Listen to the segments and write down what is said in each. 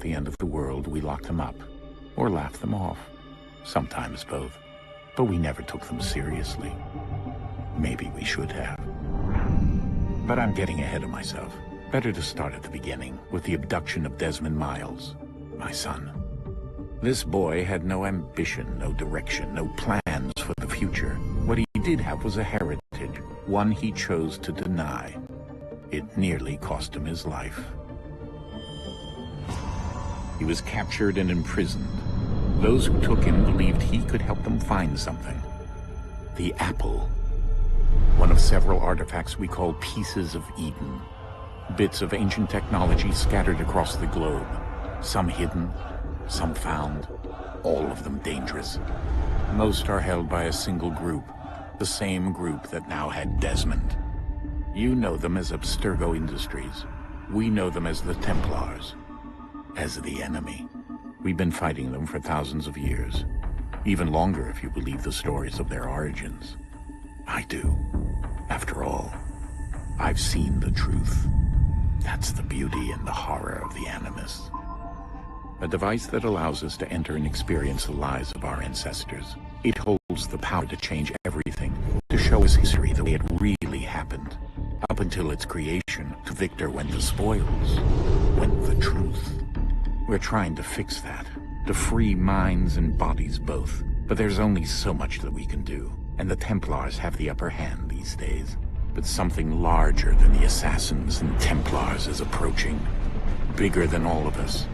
about the end of the world, we locked them up, or laughed them off. Sometimes both. But we never took them seriously. Maybe we should have. But I'm getting ahead of myself. Better to start at the beginning, with the abduction of Desmond Miles, my son. This boy had no ambition, no direction, no plans for the future. What he did have was a heritage, one he chose to deny. It nearly cost him his life. He was captured and imprisoned. Those who took him believed he could help them find something. The apple. One of several artifacts we call pieces of Eden. Bits of ancient technology scattered across the globe. Some hidden, some found, all of them dangerous. Most are held by a single group, the same group that now had Desmond. You know them as Abstergo Industries. We know them as the Templars, as the enemy. We've been fighting them for thousands of years, even longer if you believe the stories of their origins. I do. After all, I've seen the truth. That's the beauty and the horror of the Animus. A device that allows us to enter and experience the lives of our ancestors. It holds the power to change everything, to show us history the way it really happened. Up until its creation, to Victor went the spoils, went the truth. We're trying to fix that, to free minds and bodies both. But there's only so much that we can do, and the Templars have the upper hand these days. But something larger than the Assassins and Templars is approaching, bigger than all of us.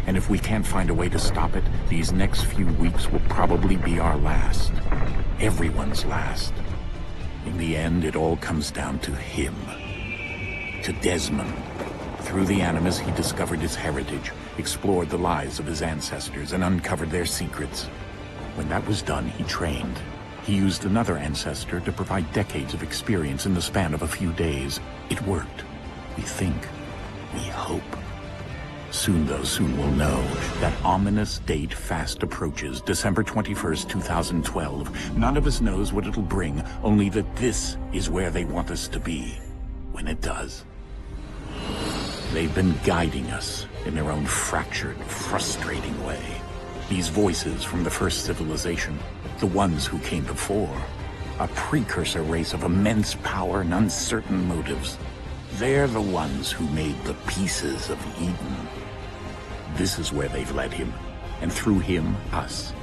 And if we can't find a way to stop it, these next few weeks will probably be our last. Everyone's last. In the end, it all comes down to him. To Desmond. Through the Animus, he discovered his heritage, explored the lives of his ancestors, and uncovered their secrets. When that was done, he trained. He used another ancestor to provide decades of experience in the span of a few days. It worked. We think. We hope. Soon, though, soon we'll know. That ominous date fast approaches, December 21st, 2012. None of us knows what it'll bring, only that this is where they want us to be, when it does. They've been guiding us in their own fractured, frustrating way. These voices from the first civilization, the ones who came before, a precursor race of immense power and uncertain motives. They're the ones who made the pieces of Eden. This is where they've led him, and through him, us.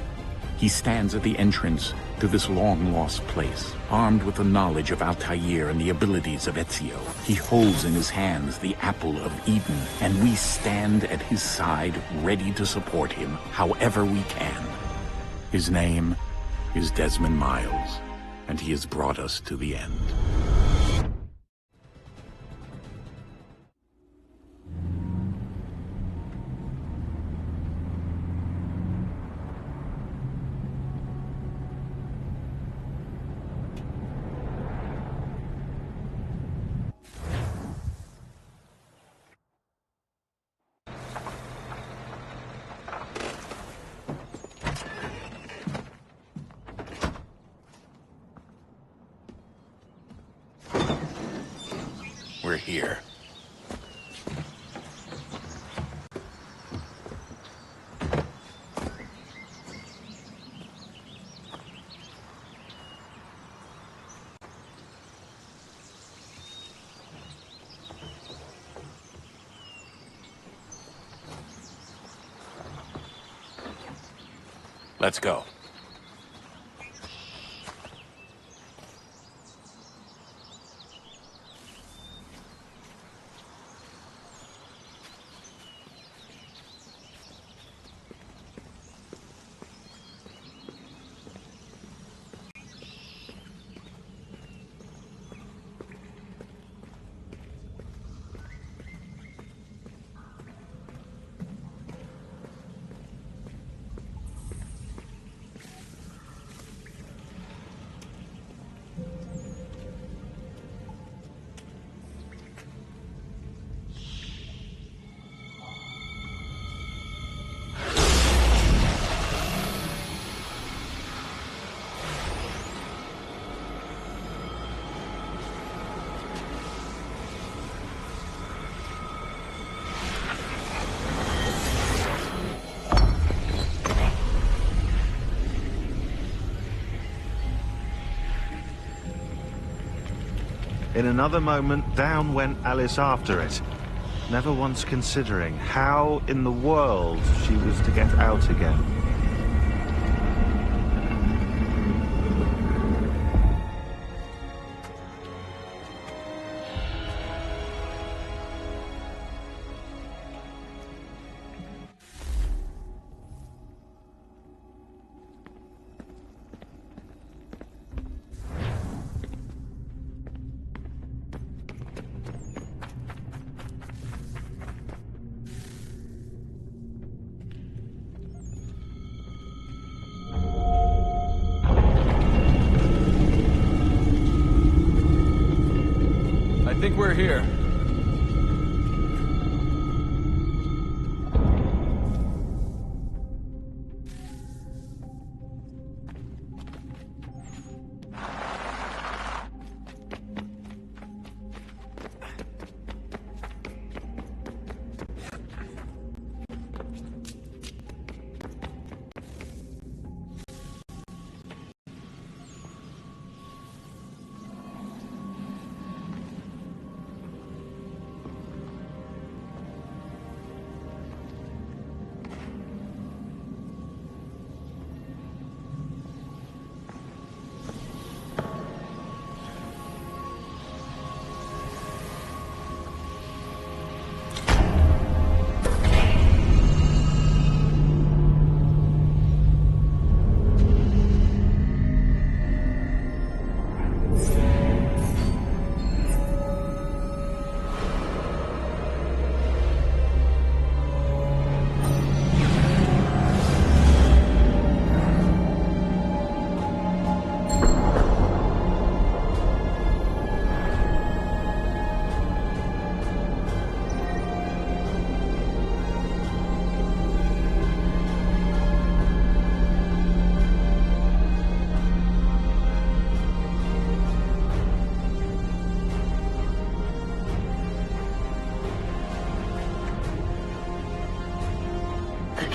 He stands at the entrance to this long-lost place, armed with the knowledge of Altair and the abilities of Ezio. He holds in his hands the apple of Eden, and we stand at his side, ready to support him however we can. His name is Desmond Miles, and he has brought us to the end. We're here. Let's go. In another moment, down went Alice after it, never once considering how in the world she was to get out again. I think we're here.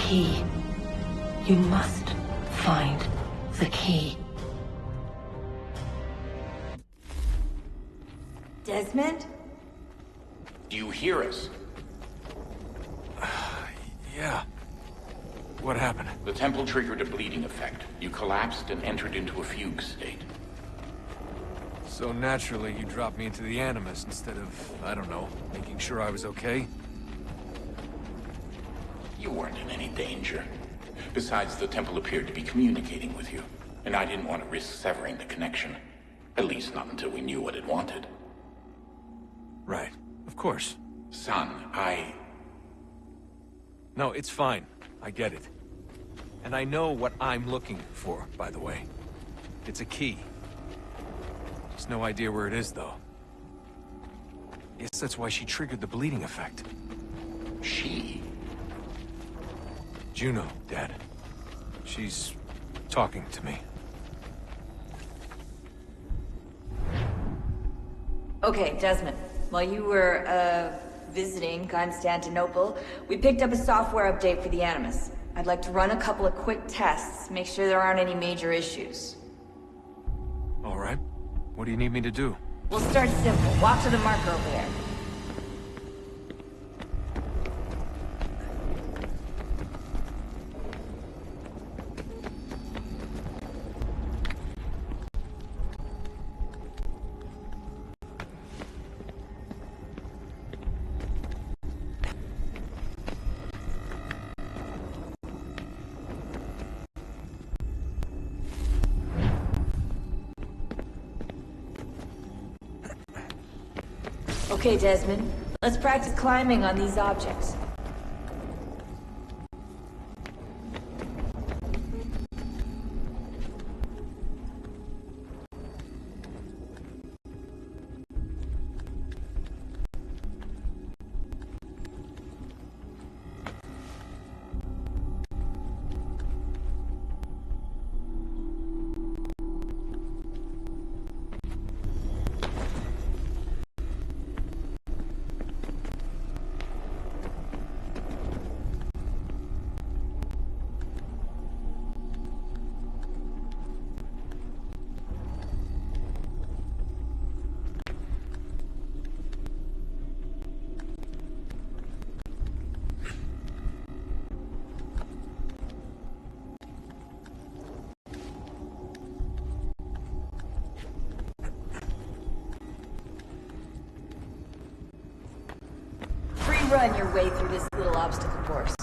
Key. You must find the key. Desmond? Do you hear us? Yeah. What happened? The temple triggered a bleeding effect. You collapsed and entered into a fugue state. So naturally, you dropped me into the Animus instead of, I don't know, making sure I was okay? You weren't in any danger. Besides, the temple appeared to be communicating with you, and I didn't want to risk severing the connection. At least not until we knew what it wanted. Right. Of course. Son, No, it's fine. I get it. And I know what I'm looking for, by the way. It's a key. Just no idea where it is, though. Guess that's why she triggered the bleeding effect. She? Juno, Dad. She's talking to me. Okay, Desmond. While you were, visiting Constantinople, we picked up a software update for the Animus. I'd like to run a couple of quick tests, make sure there aren't any major issues. All right. What do you need me to do? We'll start simple. Walk to the marker over there. Okay, Desmond. Let's practice climbing on these objects. run your way through this little obstacle course.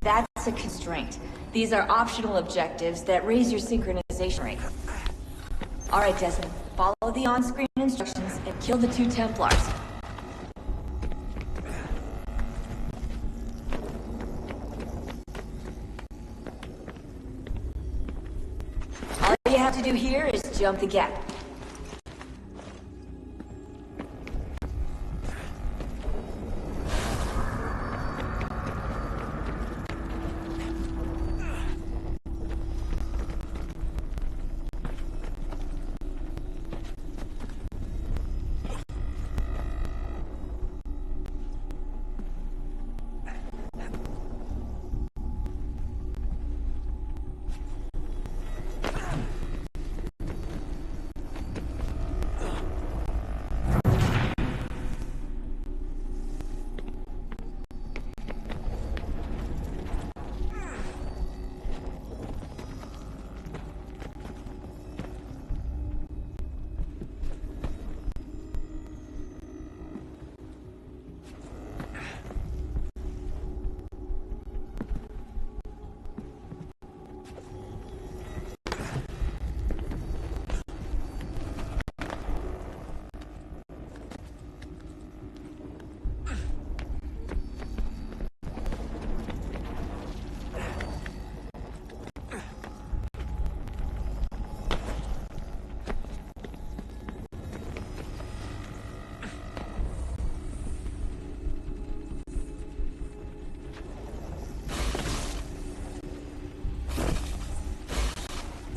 That's a constraint. These are optional objectives that raise your synchronization rate. Alright, Desmond. Follow the on-screen instructions and kill the 2 Templars. All you have to do here is jump the gap.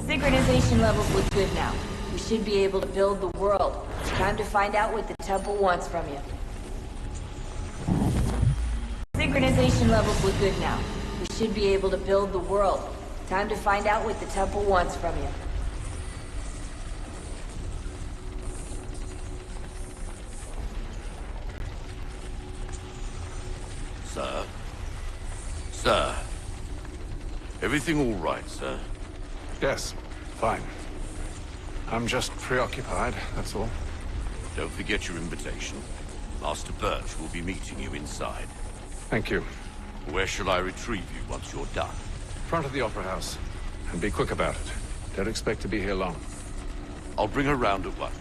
Synchronization levels look good now. We should be able to build the world. Time to find out what the temple wants from you. Synchronization levels look good now. We should be able to build the world. Time to find out what the temple wants from you. Sir? Sir? Everything all right, sir? Yes, fine. I'm just preoccupied, that's all. Don't forget your invitation. Master Birch will be meeting you inside. Thank you. Where shall I retrieve you once you're done? Front of the Opera House. And be quick about it. Don't expect to be here long. I'll bring her round at once.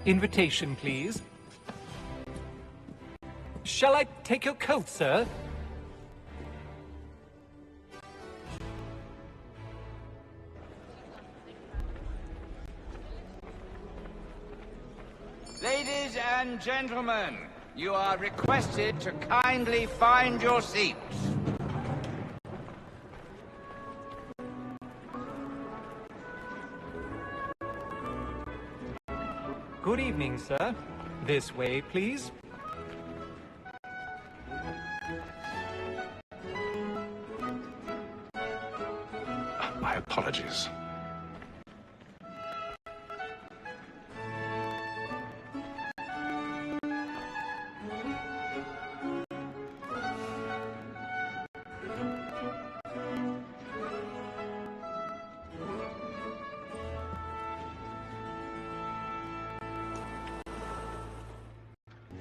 Invitation, please. Shall I take your coat, sir? Ladies and gentlemen, you are requested to kindly find your seats. Good evening, sir. This way, please. My apologies.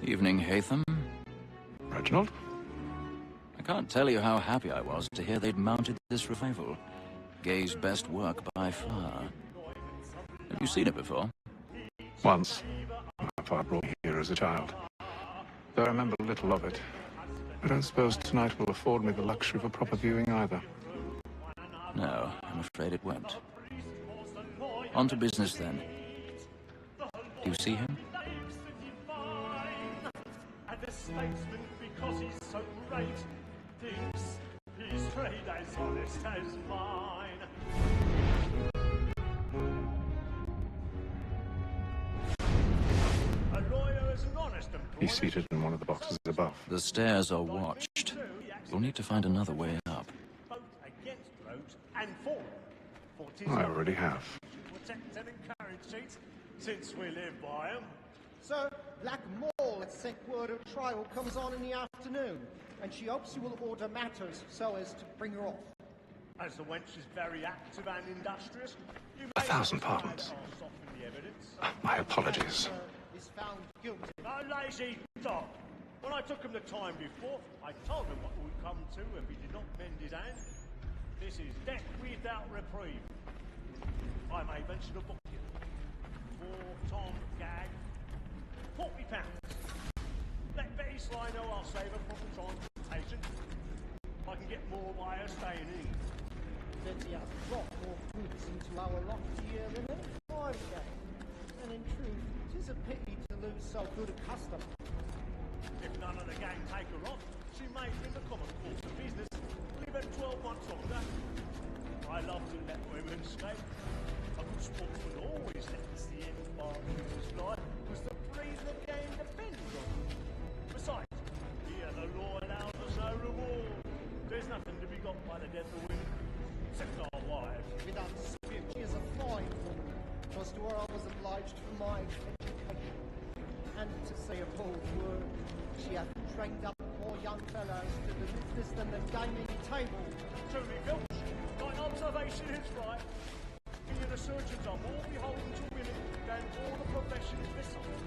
Evening, Hatham. Reginald? I can't tell you how happy I was to hear they'd mounted this revival. Gay's best work by far. Have you seen it before? Once. My father brought me here as a child. Though I remember little of it. I don't suppose tonight will afford me the luxury of a proper viewing either. No, I'm afraid it won't. On to business then. Do you see him? And the statesman, because he's so great, thinks his trade as honest as mine. A lawyer is an honest employee. He's seated in one of the boxes above. The stairs are watched. You'll need to find another way up. Vote against roads and for I already have. protect and encourage seats, since we live by them. Sir, Black Mall had sent word her trial comes on in the afternoon, and she hopes you will order matters so as to bring her off. As the wench is very active and industrious, you may 1,000 pardons. soften the evidence. My apologies. Is found guilty. A lazy dog. When I took him the time before, I told him what would come to if he did not mend his hand. This is death without reprieve. I may mention a book here. For Tom Gag, £40. Let Betty Sly know I'll save her proper transportation. I can get more by her staying in. Betty has brought more goods into our lofty year than any time gang. And in truth, 'tis a pity to lose so good a customer. If none of the gang take her off, she may in the common course of business live her 12 months longer. I love to let women escape. A good sportsman always lets the end partners fly, because the breeze of the game depends on them. Besides, here the law allows us no reward. There's nothing to be got by the death of women, except our wives. Without dispute, she is a fine woman. Twas to her I was obliged for my education. And to say a bold word, she hath trained up more young fellows to the business than the gaming table. Truly, Filch, thine observation is right. We and the surgeons are more beholden to women than all the professions besides.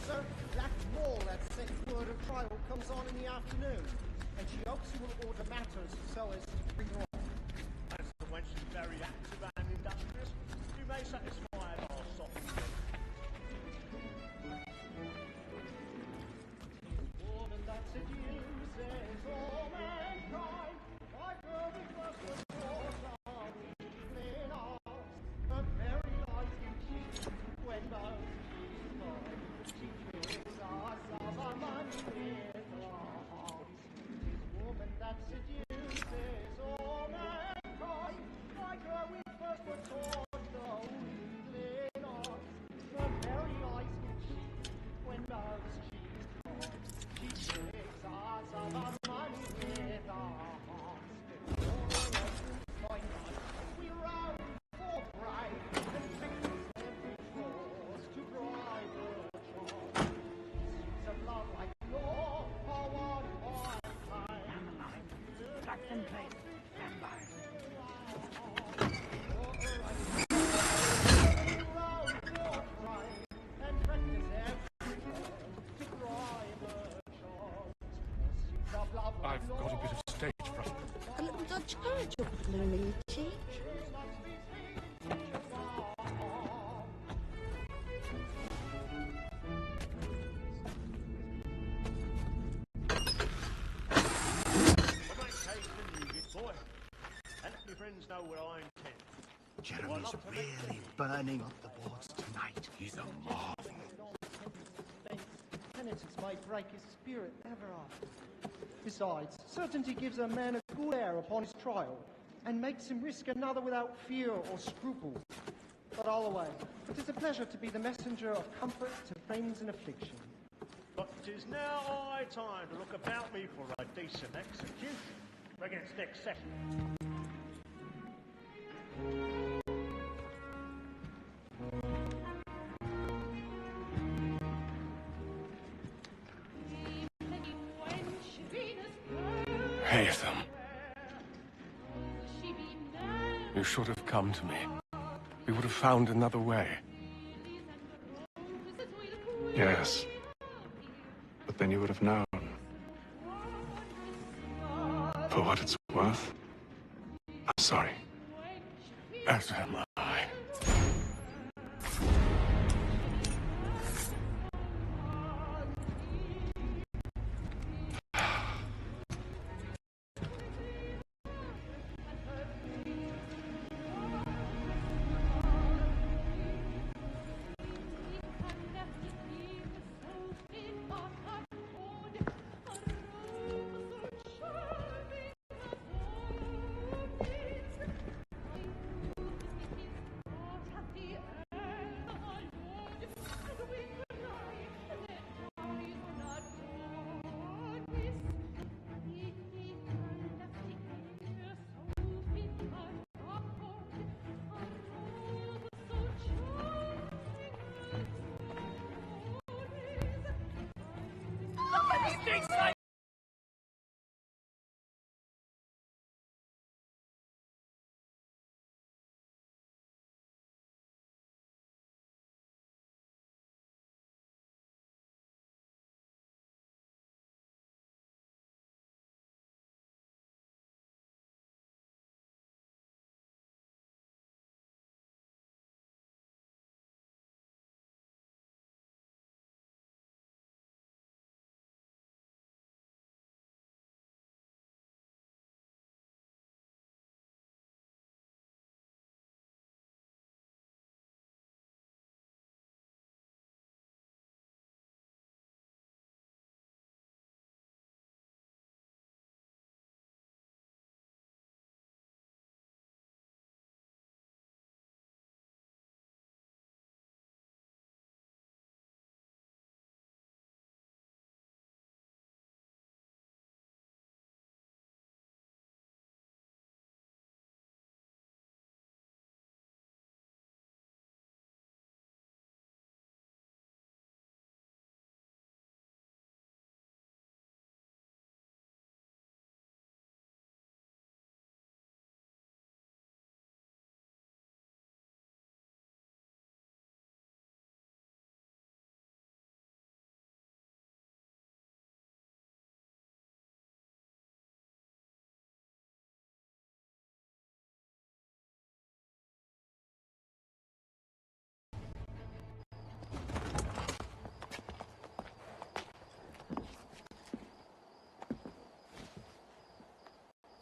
Sir, Black Mall hath sent word her trial comes on in the afternoon, and she hopes you will order matters so as to bring her on. As the wench is very active and industrious, you may satisfy our soft needs. Woman that seduces all mankind, like her the first was brought on in arms. Her very eyes can cheat when those she's mine. She kills us of our money with her arms. Woman that seduces all mankind, like her we first were taught no in arms. Her very eyes can cheat when those she's mine. She takes us of our money with our hearts. We run for pride and fix every force to drive her charm. She's a love like law for one more time. Back in place. Stand by. And practice every word to drive her charm. She's a love like I've got a bit of stage fright. A little Dutch courage, your blooming cheek. Boy, and let my friends know what I intend. Jeremy's really burning up the boards tonight. He's a marvel. Penitence may break his spirit ever after. Besides, certainty gives a man a good air upon his trial, and makes him risk another without fear or scruple. But all away, it is a pleasure to be the messenger of comfort to friends in affliction. But 'tis now high time to look about me for a decent execution against next session. Haytham. You should have come to me. We would have found another way. Yes. But then you would have known. For what it's worth, I'm sorry. As am I.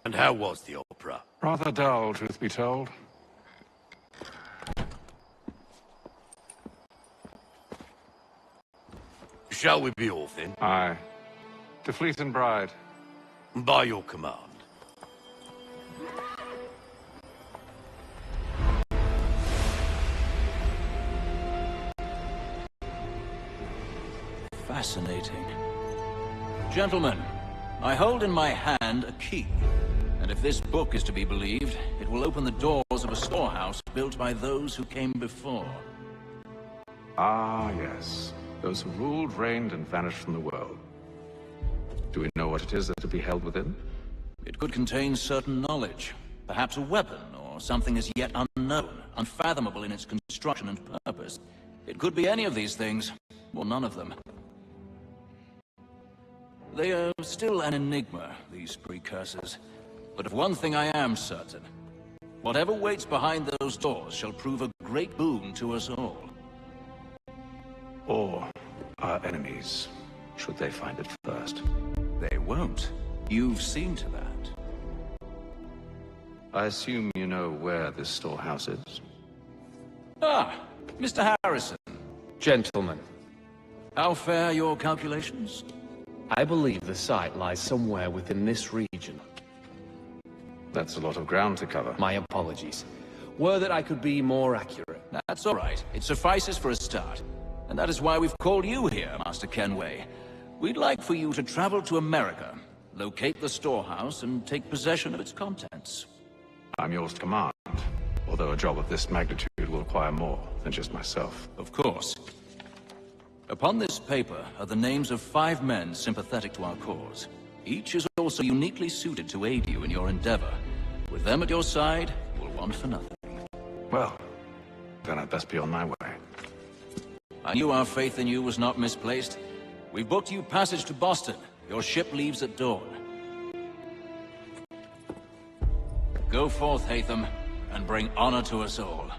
And how was the opera? Rather dull, truth be told. Shall we be off then? Aye. To Fleet and Bride. By your command. Fascinating. Gentlemen, I hold in my hand a key. And if this book is to be believed, it will open the doors of a storehouse built by those who came before. Ah, yes. Those who ruled, reigned, and vanished from the world. Do we know what it is that to be held within? It could contain certain knowledge. Perhaps a weapon, or something as yet unknown, unfathomable in its construction and purpose. It could be any of these things, or none of them. They are still an enigma, these precursors. But of one thing I am certain. Whatever waits behind those doors shall prove a great boon to us all. Or our enemies, should they find it first. They won't. You've seen to that. I assume you know where this storehouse is? Ah, Mr. Harrison. Gentlemen, How fare your calculations? I believe the site lies somewhere within this region. That's a lot of ground to cover. My apologies. Were that I could be more accurate. That's all right. It suffices for a start. And that is why we've called you here, Master Kenway. We'd like for you to travel to America, locate the storehouse, and take possession of its contents. I'm yours to command, although a job of this magnitude will require more than just myself. Of course. Upon this paper are the names of 5 men sympathetic to our cause. Each is also uniquely suited to aid you in your endeavor. With them at your side, you'll want for nothing. Well, then I'd best be on my way. I knew our faith in you was not misplaced. We've booked you passage to Boston. Your ship leaves at dawn. Go forth, Hatham, and bring honor to us all.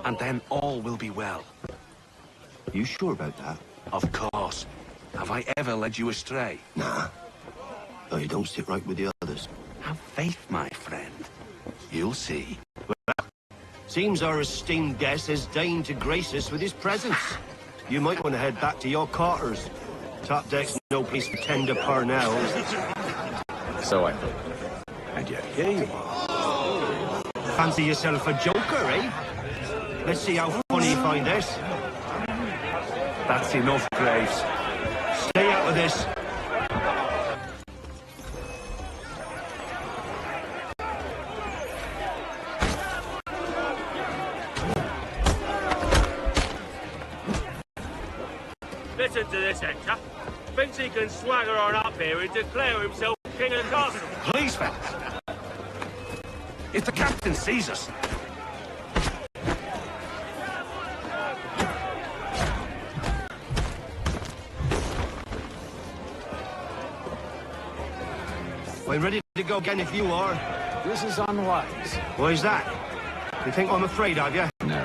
and then all will be well. You sure about that? Of course. Have I ever led you astray? Nah. No, you don't sit right with the others. Have faith, my friend. You'll see. Well, seems our esteemed guest has deigned to grace us with his presence. You might want to head back to your quarters. Top deck's no place for tender Parnell. So I thought. And yet here you are. Fancy yourself a joker, eh? Let's see how funny you find this. That's enough, Graves. Stay out of this. Listen to this, Hector. Thinks he can swagger on up here and declare himself king of the castle. Please, fellas. If the captain sees us... I'm ready to go again if you are. This is unwise. Why is that? You think I'm afraid of you? No.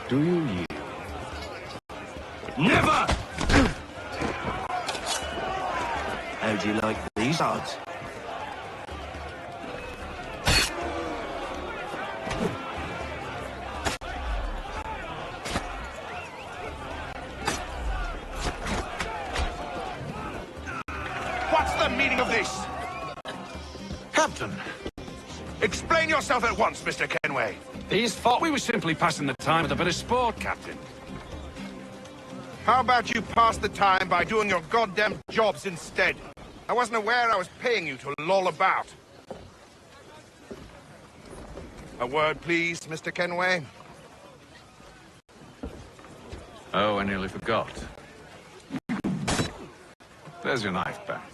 Do you yield? Never! How do you like these odds? What's the meaning of this? Captain! Explain yourself at once, Mr. Kenway. These thought we were simply passing the time with a bit of sport, Captain. How about you pass the time by doing your goddamn jobs instead? I wasn't aware I was paying you to loll about. A word, please, Mr. Kenway. Oh, I nearly forgot. There's your knife back.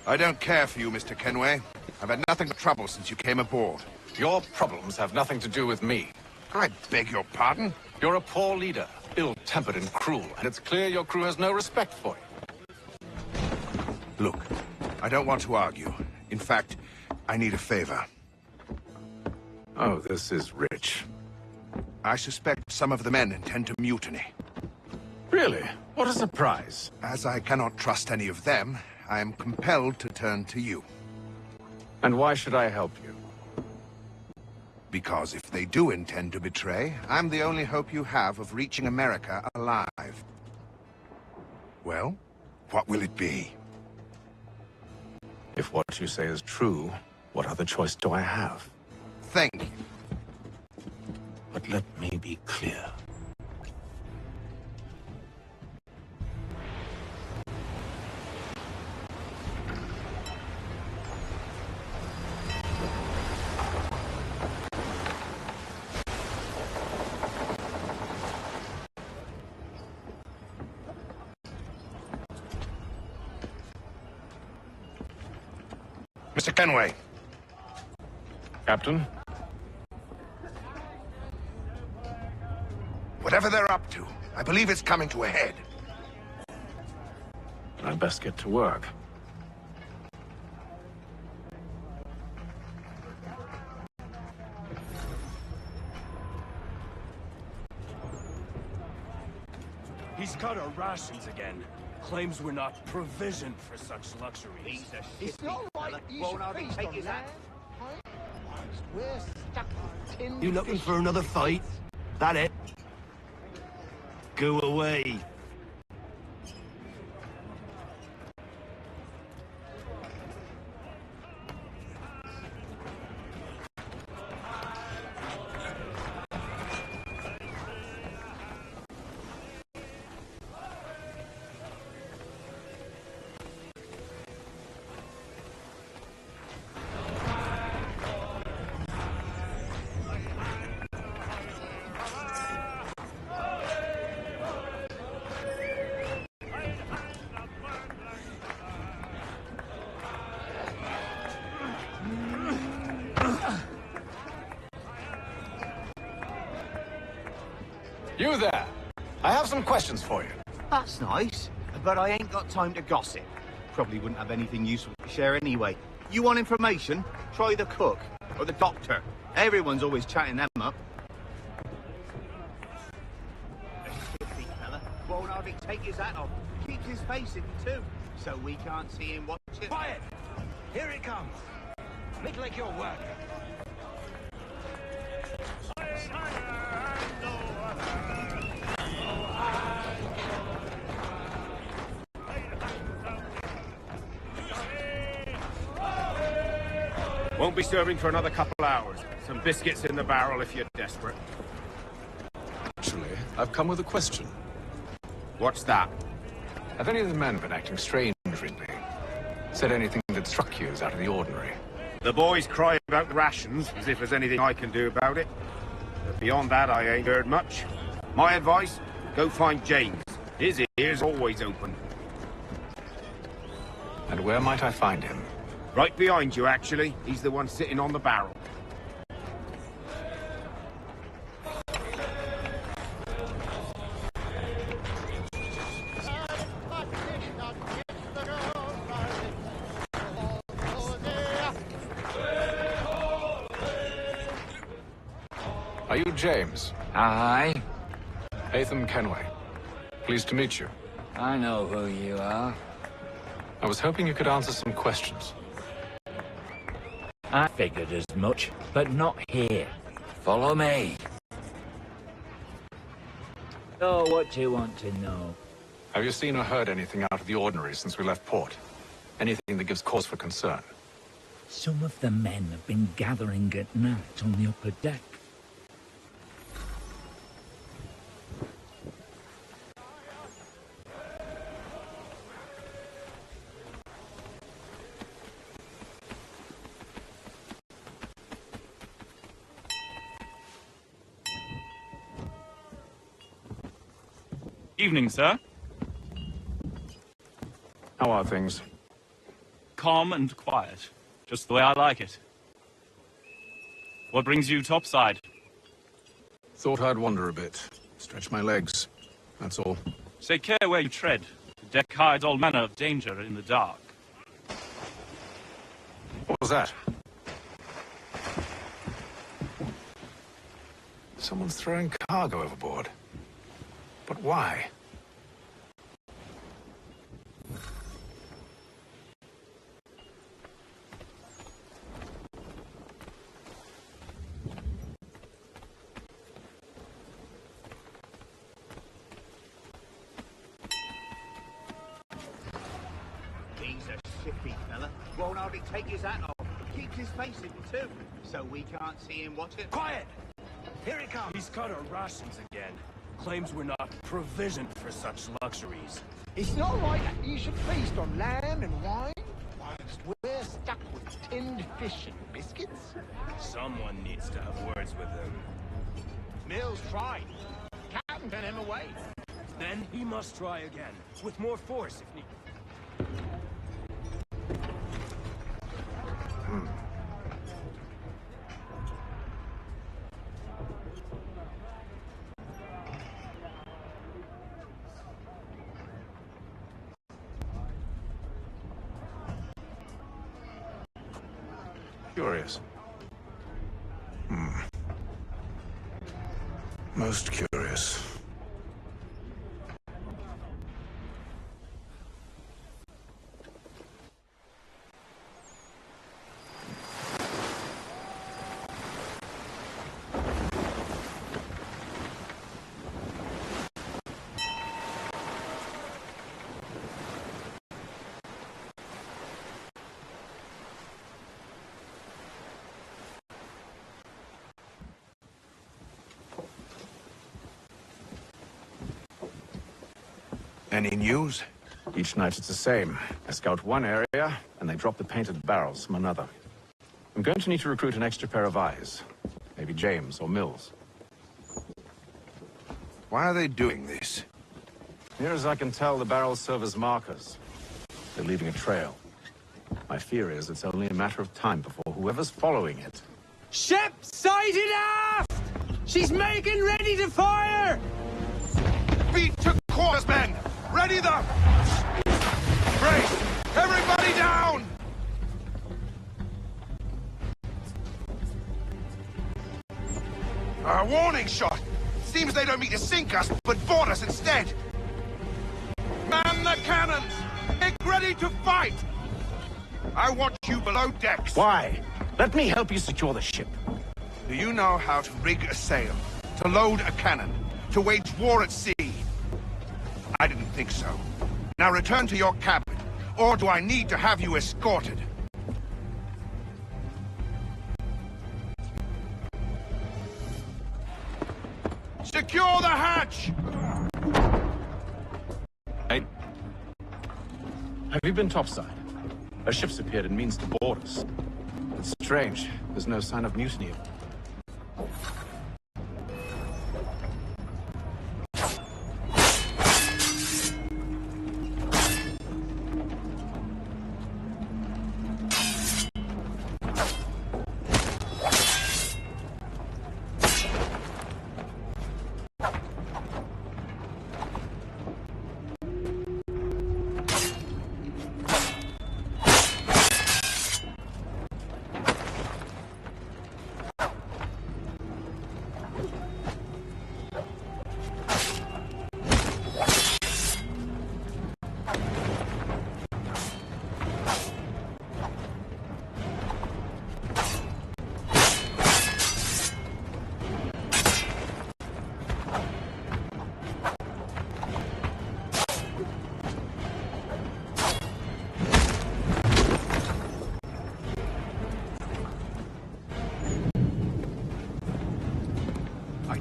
I don't care for you, Mr. Kenway. I've had nothing but trouble since you came aboard. Your problems have nothing to do with me. I beg your pardon? You're a poor leader, ill-tempered and cruel, and it's clear your crew has no respect for you. Look, I don't want to argue. In fact, I need a favor. Oh, this is rich. I suspect some of the men intend to mutiny. Really? What a surprise. As I cannot trust any of them, I am compelled to turn to you. And why should I help you? Because if they do intend to betray, I'm the only hope you have of reaching America alive. Well, what will it be? If what you say is true, what other choice do I have? Thank you. But let me be clear. Mr. Kenway. Captain? Whatever they're up to, I believe it's coming to a head. I'd best get to work. He's cut our rations again. Claims we're not provisioned for such luxuries. It's not like you should feast on that. We're stuck in. You looking for another fight? That it? Go away. You there. I have some questions for you. That's nice, but I ain't got time to gossip. Probably wouldn't have anything useful to share anyway. You want information? Try the cook or the doctor. Everyone's always chatting them up. A shifty fella won't hardly take his hat off. Keeps his face hidden too, so we can't see him watching. Quiet! Here it comes. Make like your work. Won't be serving for another couple hours. Some biscuits in the barrel if you're desperate. Actually, I've come with a question. What's that? Have any of the men been acting strange recently? Said anything that struck you as out of the ordinary? The boys cry about rations, as if there's anything I can do about it. But beyond that, I ain't heard much. My advice, go find James. His ear's always open. And where might I find him? Right behind you, actually. He's the one sitting on the barrel. Are you James? Aye. Atham Kenway. Pleased to meet you. I know who you are. I was hoping you could answer some questions. I figured as much, but not here. Follow me. So what do you want to know? Have you seen or heard anything out of the ordinary since we left port? Anything that gives cause for concern? Some of the men have been gathering at night on the upper deck. Evening, sir. How are things? Calm and quiet. Just the way I like it. What brings you topside? Thought I'd wander a bit. Stretch my legs. That's all. Take care where you tread. The deck hides all manner of danger in the dark. What was that? Someone's throwing cargo overboard. But why? He's a shifty fella. Won't hardly take his hat off. Keeps his face hidden too, so we can't see him watching. Quiet! Here it comes. He's cut our rations again. Claims we're not provisioned for such luxuries. It's not right that you should feast on lamb and wine whilst we're stuck with tinned fish and biscuits. Someone needs to have words with him. Mills tried. Captain sent him away. Then he must try again, with more force if need. Curious. Most curious. Any news? Each night it's the same. I scout one area, and they drop the painted barrels from another. I'm going to need to recruit an extra pair of eyes. Maybe James or Mills. Why are they doing this? Near as I can tell, the barrels serve as markers. They're leaving a trail. My fear is it's only a matter of time before whoever's following it. Ship sighted aft! She's making ready to fire! quarters, men! Ready them! Brace! Everybody down! A warning shot! Seems they don't mean to sink us, but board us instead! Man the cannons! Make ready to fight! I want you below decks. Why? Let me help you secure the ship. Do you know how to rig a sail? To load a cannon? To wage war at sea? I didn't think so. Now return to your cabin, or do I need to have you escorted? Secure the hatch! Hey. Have you been topside? A ship's appeared and means to board us. It's strange. There's no sign of mutiny.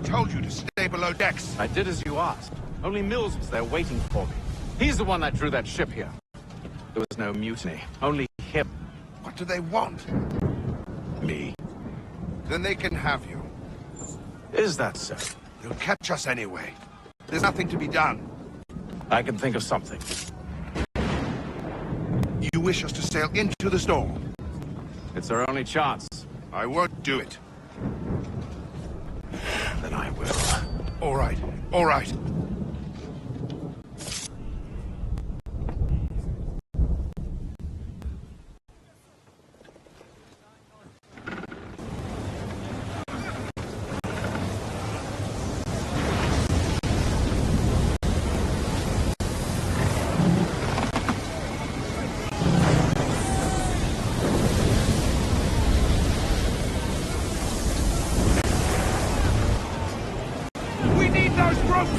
Told you to stay below decks. I did as you asked. Only Mills was there waiting for me. He's the one that drew that ship here. There was no mutiny. Only him. What do they want? Me. Then they can have you. Is that so? They'll catch us anyway. There's nothing to be done. I can think of something. You wish us to sail into the storm? It's our only chance. I won't do it. Then I will. All right. All right.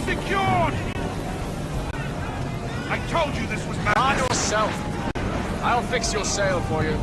Secured! I told you this was madness. Arm yourself. I'll fix your sail for you.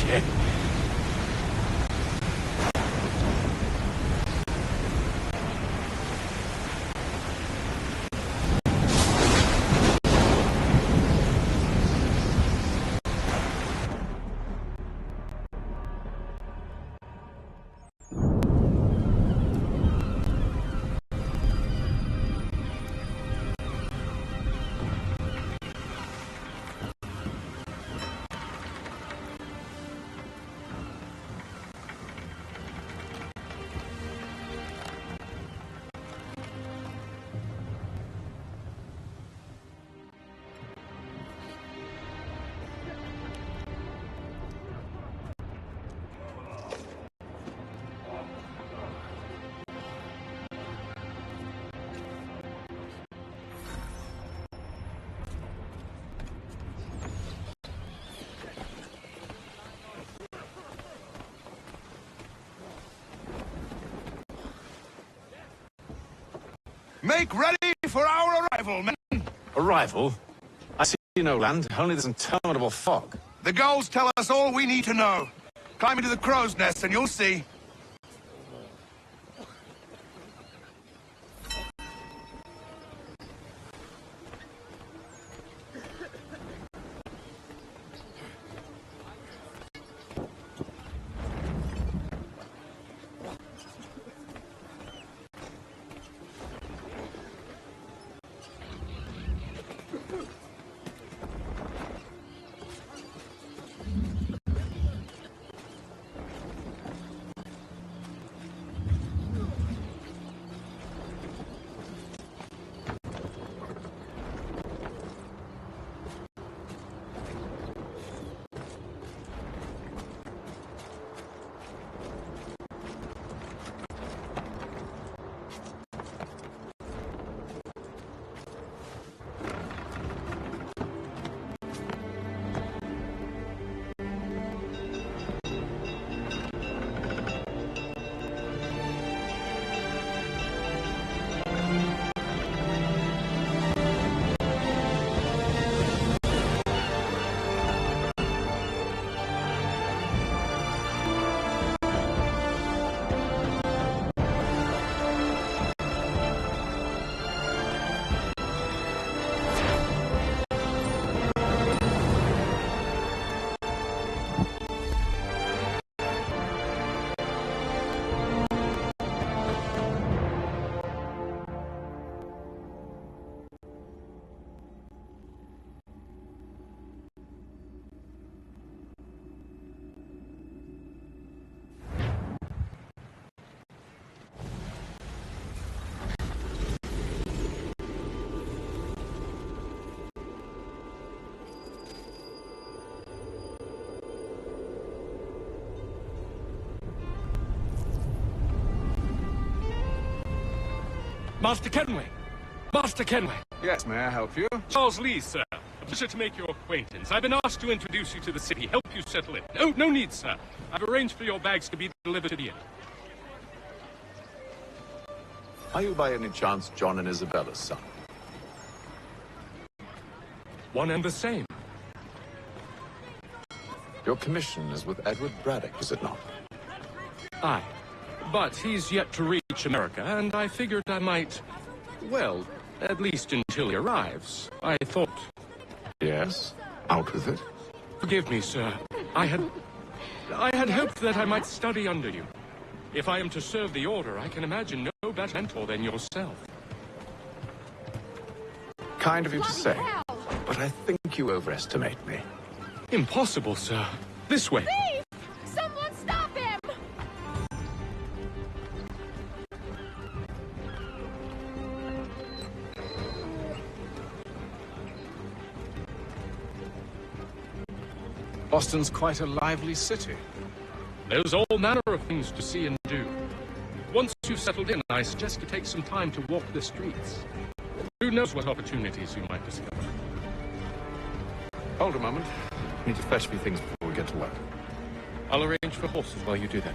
again. Make ready for our arrival, men! Arrival? I see no land, only this interminable fog. The gulls tell us all we need to know. Climb into the crow's nest and you'll see. Master Kenway! Master Kenway! Yes, may I help you? Charles Lee, sir. A pleasure to make your acquaintance. I've been asked to introduce you to the city, help you settle in. No need, sir. I've arranged for your bags to be delivered to the inn. Are you by any chance John and Isabella's son? One and the same. Your commission is with Edward Braddock, is it not? Aye. But he's yet to reach America, and I figured I might... Well, at least until he arrives. I thought... Yes? Out with it. Forgive me, sir. I had hoped that I might study under you. If I am to serve the Order, I can imagine no better mentor than yourself. Kind of you to say, but I think you overestimate me. Impossible, sir. This way. Thief! Someone stop him! Boston's quite a lively city. There's all manner of things to see and do. Once you've settled in, I suggest to take some time to walk the streets. Who knows what opportunities you might discover. Hold a moment. I need to fetch me things before we get to work. I'll arrange for horses while you do that.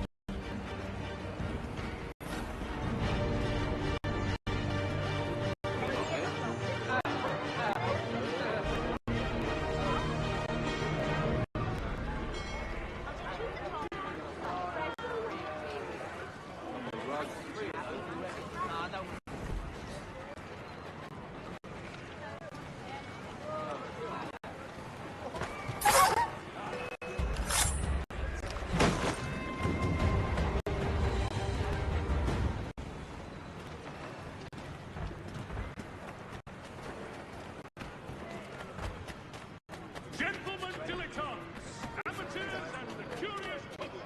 Gentlemen dilettantes, amateurs and the curious public.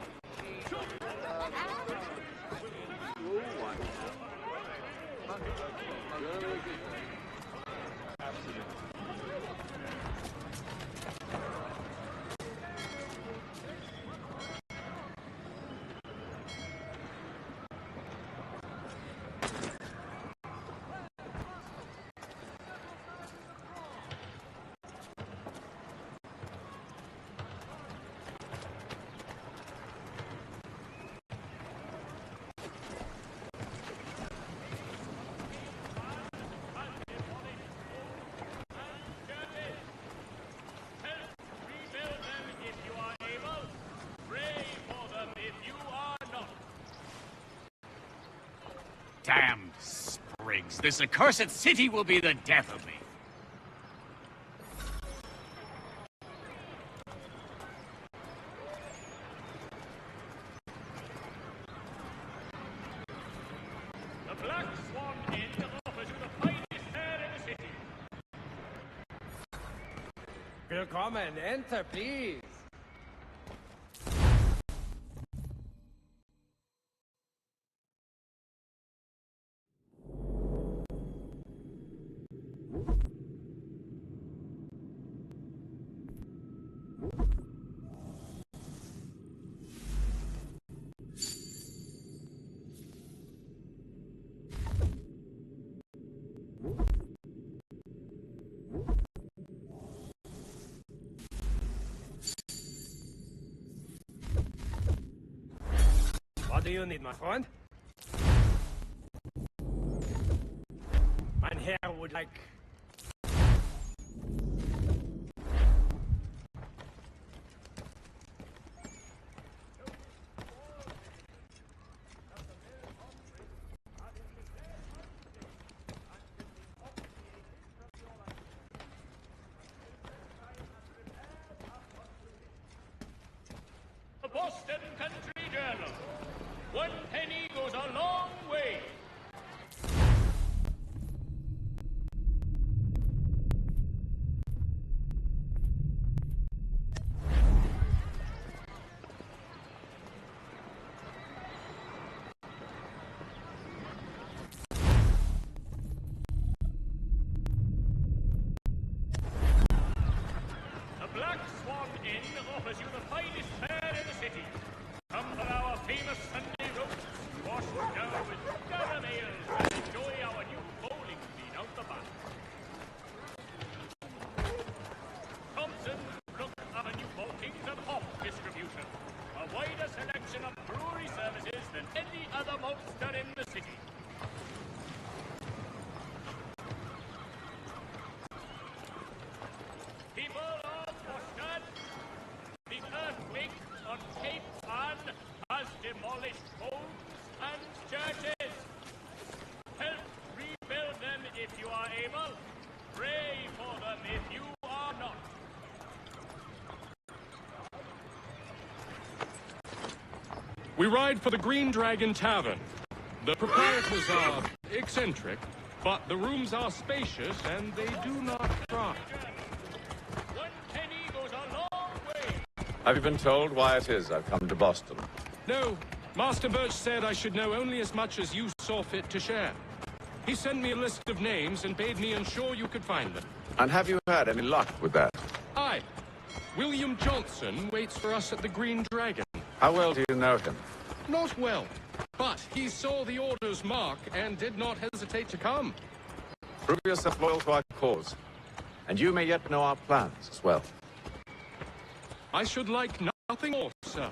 Damned sprigs. This accursed city will be the death of me. The Black Swan Inn offers you the finest fare in the city. Willkommen, enter, please. What do you need, my friend? Mein Herr would like... The Boston Country Journal. 1 penny goes a long way. The Black Swan Inn offers you the finest fare in the city. Come for our famous Sunday roast, washed down with garum ales, and enjoy our new bowling green out the back. Thompson's Brook Avenue Maltings and Hop Distribution. A wider selection of brewery services than any other maltster in the city. People of Boston, the earthquake on Cape Ann has demolished homes and churches. Help rebuild them if you are able. Pray for them if you are not. We ride for the Green Dragon Tavern. The proprietors are eccentric, but the rooms are spacious and they do not fry. 1 penny goes a long way. Have you been told why it is I've come to Boston? No, Master Birch said I should know only as much as you saw fit to share. He sent me a list of names and bade me ensure you could find them. And have you had any luck with that? Aye. William Johnson waits for us at the Green Dragon. How well do you know him? Not well, but he saw the order's mark and did not hesitate to come. Prove yourself loyal to our cause. And you may yet know our plans as well. I should like nothing more, sir.